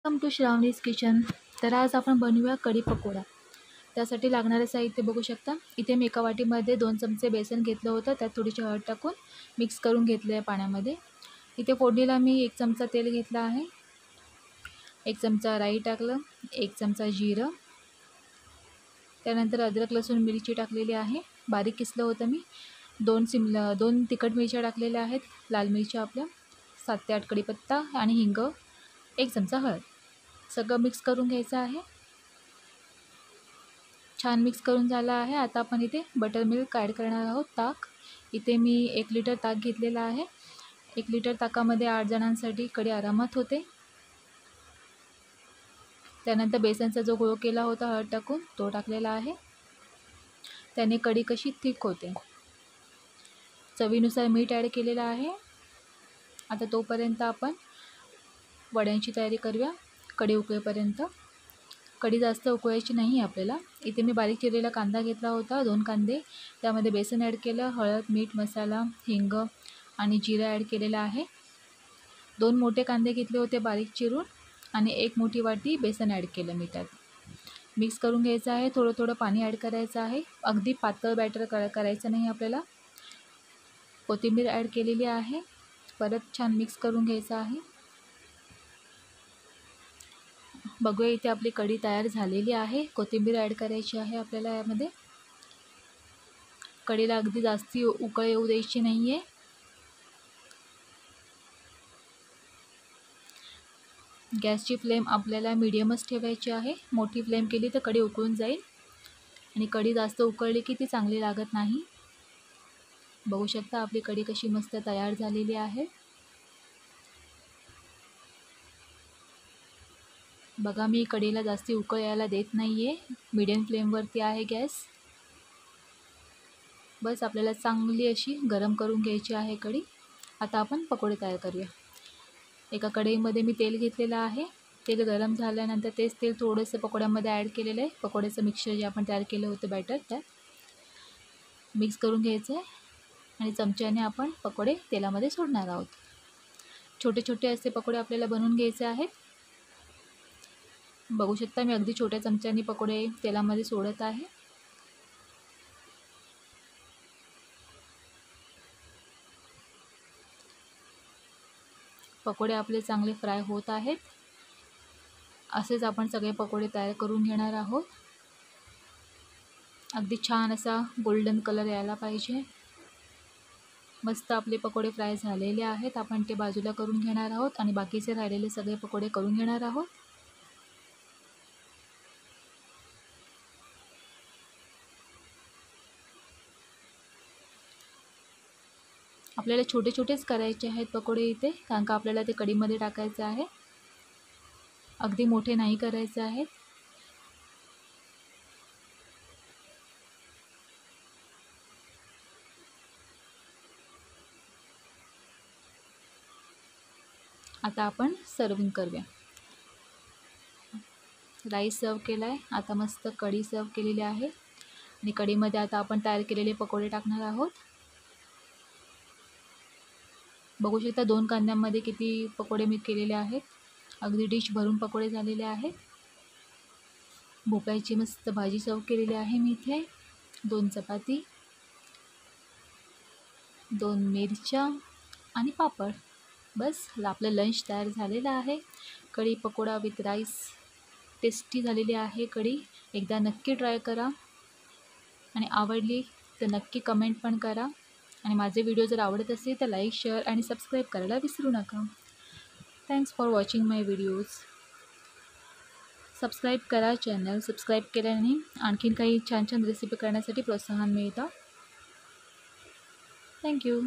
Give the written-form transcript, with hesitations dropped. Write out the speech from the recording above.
Welcome to श्रावणीज kitchen. तर आज आपण बनवूया कढी पकोडा. त्यासाठी लागणारे साहित्य बघू शकता. इथे मी एका वाटीमध्ये 2 चमचे बेसन घेतलं होतं. त्यात थोडीशी हळद टाकून मिक्स करून घेतलं आहे पाण्यामध्ये. इथे फोडणीला मी 1 चमचा तेल घेतला आहे, 1 चमचा राई टाकलं, 1 चमचा जिरं, त्यानंतर अद्रक लसूण मिरची टाकलेली आहे, बारीक किसलं होतं मी. 2 तिखट मिरच्या टाकलेल्या आहेत, लाल मिरच्या आपल्या 7 ते 8 कढीपत्ता आणि हिंग, 1 चमचा हळद. सगळं मिक्स करून घ्यायचं आहे. छान मिक्स करून झालं आहे. आता आपण इथे बटर मिल्क ॲड करणार आहोत, ताक. इथे मी 1 लिटर ताक घेतलेला आहे. 1 लिटर ताकामध्ये 8 जणांसाठी कढी आरामात होते. त्यानंतर बेसनचा जो गोळा केला होता हळद टाकून तो टाकलेला आहे. त्याने कढी कशी थिक होते. चवीनुसार मीठ ॲड केलेलं आहे. आता तोपर्यंत आपण वड्यांची तयारी करूया कढी उकळेपर्यंत. कढी जास्त उकळायची नाही आपल्याला. इथे मी बारीक चिरलेला कांदा घेतला होता, 2 कांदे. त्यामध्ये बेसन ॲड केलं, हळद, मीठ, मसाला, हिंग आणि जिरं ॲड केलेलं आहे. 2 मोठे कांदे घेतले होते बारीक चिरून आणि 1 मोठी वाटी बेसन ॲड केलं मी त्यात. मिक्स करून घ्यायचं आहे. थोडं थोडं पाणी ॲड करायचं आहे. अगदी पातळ बॅटर करायचं नाही आपल्याला. कोथिंबीर ॲड केलेली आहे. परत छान मिक्स करून घ्यायचं आहे. बघूया इथे आपली कढी तयार झालेली आहे. कोथिंबीर ॲड करायची आहे आपल्याला यामध्ये. कढीला अगदी जास्ती उकळ येऊ द्यायची नाही आहे. गॅसची फ्लेम आपल्याला मीडियमच ठेवायची आहे. मोठी फ्लेम केली तर कढी उकळून जाईल आणि कढी जास्त उकळली की ती चांगली लागत नाही. बघू शकता आपली कढी कशी मस्त तयार झालेली आहे. बघा मी कढीला जास्ती उकळ यायला देत नाही आहे. मीडियम फ्लेमवरती आहे गॅस. बस आपल्याला चांगली अशी गरम करून घ्यायची आहे कढी. आता आपण पकोडे तयार करूया. एका कढईमध्ये मी तेल घेतलेलं आहे. तेल गरम झाल्यानंतर तेच तेल थोडंसं पकोड्यामध्ये ॲड केलेलं आहे. पकोड्याचं मिक्सचर जे आपण तयार केलं होतं बॅटर त्यात मिक्स करून घ्यायचं आहे आणि चमच्याने आपण पकोडे तेलामध्ये सोडणार आहोत. छोटे छोटे असे पकोडे आपल्याला बनवून घ्यायचे आहेत. बघू शकता मी अगदी छोट्या चमच्याने पकोडे तेलामध्ये सोडत आहे. पकोडे आपले चांगले फ्राय होत आहेत. असेच आपण सगळे पकोडे तयार करून घेणार आहोत. अगदी छान असा गोल्डन कलर यायला पाहिजे. मस्त आपले पकोडे फ्राय झालेले आहेत. आपण ते बाजूला करून घेणार आहोत आणि बाकीचे राहिलेले सगळे पकोडे करून घेणार आहोत. आपल्याला छोटे छोटेच करायचे आहेत पकोडे इथे, कारण का आपल्याला ते कढीमध्ये टाकायचे आहे. अगदी मोठे नाही करायचे आहेत. आता आपण सर्विंग करूया. राईस सर्व केला आहे. आता मस्त कढी सर्व केलेली आहे आणि कढीमध्ये आता आपण तयार केलेले पकोडे टाकणार आहोत. बघू शकता 2 कांद्यांमध्ये किती पकोडे मी केलेले आहेत. अगदी डिश भरून पकोडे झालेले आहेत. भोपळ्याची मस्त भाजी सर्व केलेली आहे मी इथे. 2 चपाती, 2 मिरच्या आणि पापड. बस आपलं लंच तयार झालेलं आहे. कढी पकोडा विथ राईस टेस्टी झालेली आहे कढी. एकदा नक्की ट्राय करा आणि आवडली तर नक्की कमेंट पण करा. आणि माझे व्हिडिओ जर आवडत असेल तर लाईक, शेअर आणि सबस्क्राईब करायला विसरू नका. Thanks for watching my videos. Subscribe करा चॅनल. सबस्क्राईब केल्याने आणखीन काही छान छान रेसिपी करण्यासाठी प्रोत्साहन मिळतं. थँक्यू.